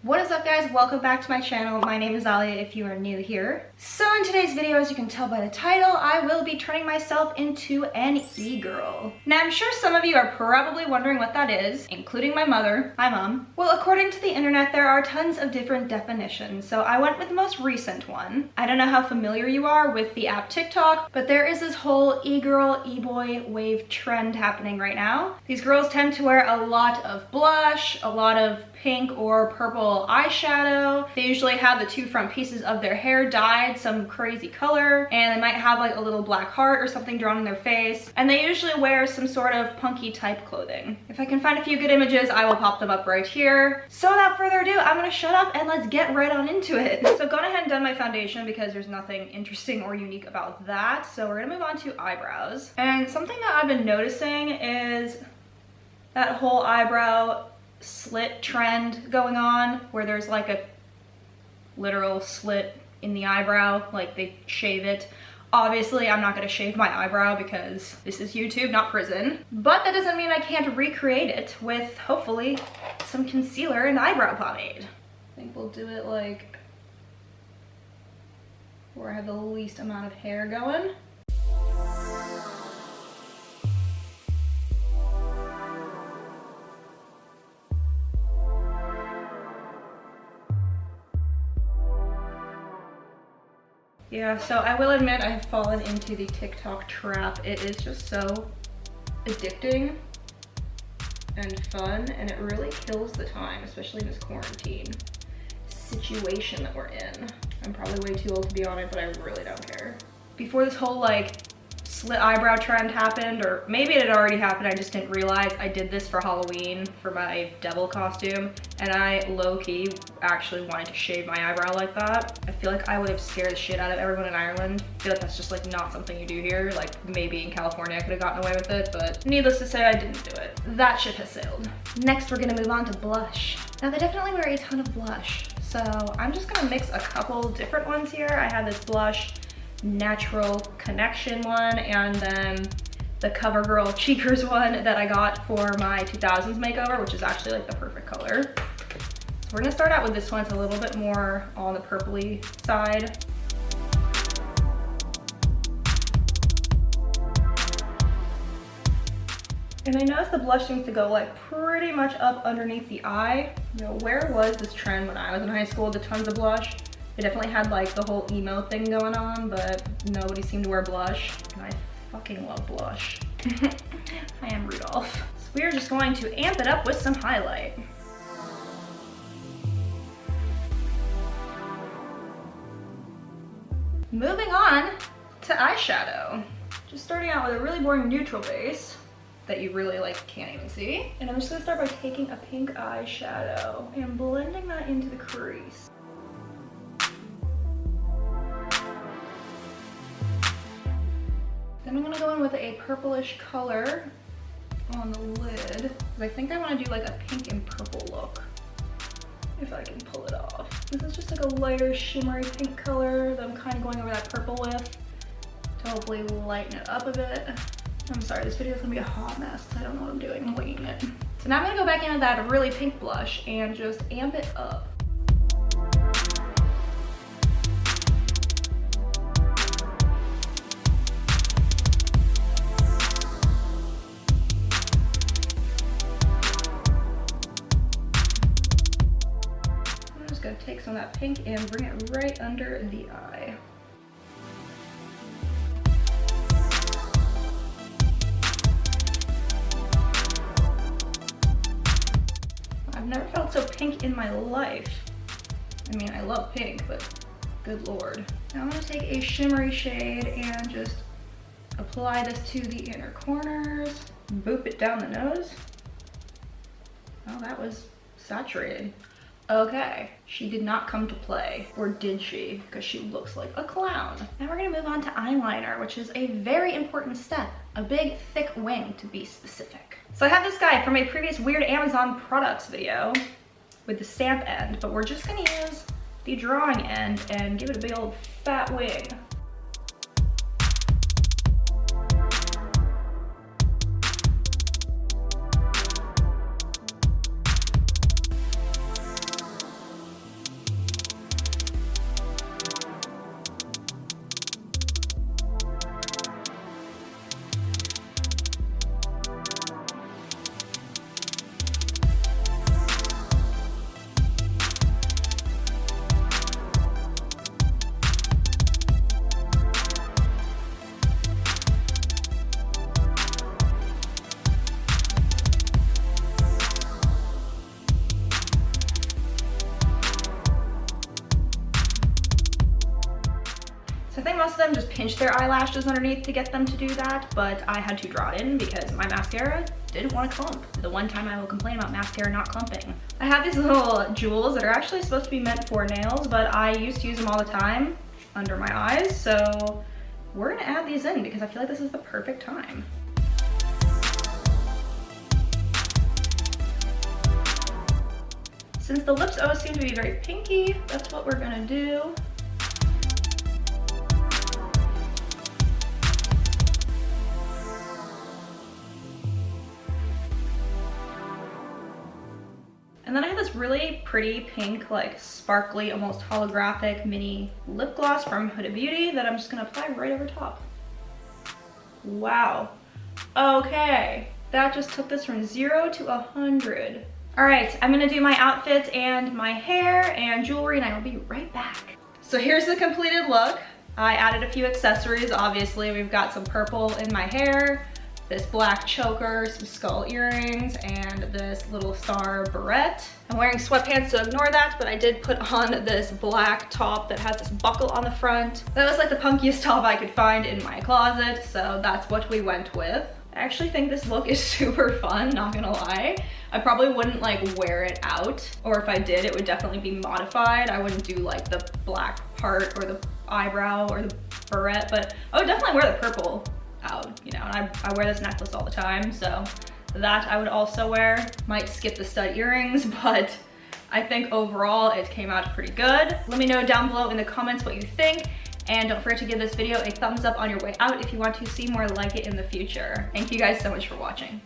What is up, guys? Welcome back to my channel. My name is Alya if you are new here. So in today's video, as you can tell by the title, I will be turning myself into an e-girl. Now I'm sure some of you are probably wondering what that is, including my mother. Hi Mom. Well, according to the internet, there are tons of different definitions, so I went with the most recent one. I don't know how familiar you are with the app Tik Tok, but there is this whole e-girl, e-boy wave trend happening right now. These girls tend to wear a lot of blush, a lot of pink or purple eyeshadow. They usually have the two front pieces of their hair dyed some crazy color, and they might have like a little black heart or something drawn in their face, and they usually wear some sort of punky type clothing. If I can find a few good images, I will pop them up right here. So without further ado, I'm gonna shut up and let's get right on into it. So gone ahead and done my foundation because there's nothing interesting or unique about that. So we're gonna move on to eyebrows. And something that I've been noticing is that whole eyebrow slit trend going on, where there's like a literal slit in the eyebrow, like they shave it. Obviously I'm not going to shave my eyebrow because this is YouTube, not prison, but that doesn't mean I can't recreate it with hopefully some concealer and eyebrow pomade. I think we'll do it like where I have the least amount of hair going. Yeah, so I will admit I have fallen into the TikTok trap. It is just so addicting and fun, and it really kills the time, especially in this quarantine situation that we're in. I'm probably way too old to be on it, but I really don't care. Before this whole like slit eyebrow trend happened, or maybe it had already happened, I just didn't realize. I did this for Halloween for my devil costume, and I low-key actually wanted to shave my eyebrow like that. I feel like I would have scared the shit out of everyone in Ireland. I feel like that's just like not something you do here. Like maybe in California I could have gotten away with it, but needless to say I didn't do it. That ship has sailed. Next we're gonna move on to blush. Now they definitely wear a ton of blush, so I'm just gonna mix a couple different ones here. I have this blush Natural Connection one, and then the CoverGirl Cheekers one that I got for my 2000s makeover, which is actually like the perfect color. So we're gonna start out with this one. It's a little bit more on the purpley side. And I noticed the blush seems to go like pretty much up underneath the eye. You know, where was this trend when I was in high school, the tons of blush? They definitely had like the whole emo thing going on, but nobody seemed to wear blush. And I fucking love blush. I am Rudolph. So we are just going to amp it up with some highlight. Moving on to eyeshadow. Just starting out with a really boring neutral base that you really like can't even see. And I'm just gonna start by taking a pink eyeshadow and blending that into the crease. Then I'm gonna go in with a purplish color on the lid, because I think I want to do like a pink and purple look, if I can pull it off. This is just like a lighter shimmery pink color that I'm kind of going over that purple with to hopefully lighten it up a bit. I'm sorry, this video is gonna be a hot mess. I don't know what I'm doing, I'm winging it. So now I'm gonna go back in with that really pink blush and just amp it up. Gonna take some of that pink and bring it right under the eye. I've never felt so pink in my life. I mean, I love pink, but good lord. Now I'm gonna take a shimmery shade and just apply this to the inner corners, boop it down the nose. Oh, that was saturated. Okay, she did not come to play, or did she? Because she looks like a clown. Now we're gonna move on to eyeliner, which is a very important step. A big, thick wing, to be specific. So I have this guy from a previous Weird Amazon Products video with the stamp end, but we're just gonna use the drawing end and give it a big old fat wing. So I think most of them just pinch their eyelashes underneath to get them to do that, but I had to draw it in because my mascara didn't want to clump. The one time I will complain about mascara not clumping. I have these little jewels that are actually supposed to be meant for nails, but I used to use them all the time under my eyes, so we're gonna add these in because I feel like this is the perfect time. Since the lips always seem to be very pinky, that's what we're gonna do. And then I have this really pretty pink, like sparkly, almost holographic mini lip gloss from Huda Beauty that I'm just gonna apply right over top. Wow. Okay, that just took this from 0 to 100. All right, I'm gonna do my outfit and my hair and jewelry, and I will be right back. So here's the completed look. I added a few accessories. Obviously, we've got some purple in my hair, this black choker, some skull earrings, and this little star barrette. I'm wearing sweatpants, so ignore that, but I did put on this black top that has this buckle on the front. That was like the punkiest top I could find in my closet, so that's what we went with. I actually think this look is super fun, not gonna lie. I probably wouldn't like wear it out, or if I did, it would definitely be modified. I wouldn't do like the black part or the eyebrow or the barrette, but I would definitely wear the purple out, you know, and I wear this necklace all the time, so that I would also wear. Might skip the stud earrings, but I think overall it came out pretty good. Let me know down below in the comments what you think, and don't forget to give this video a thumbs up on your way out if you want to see more like it in the future. Thank you guys so much for watching.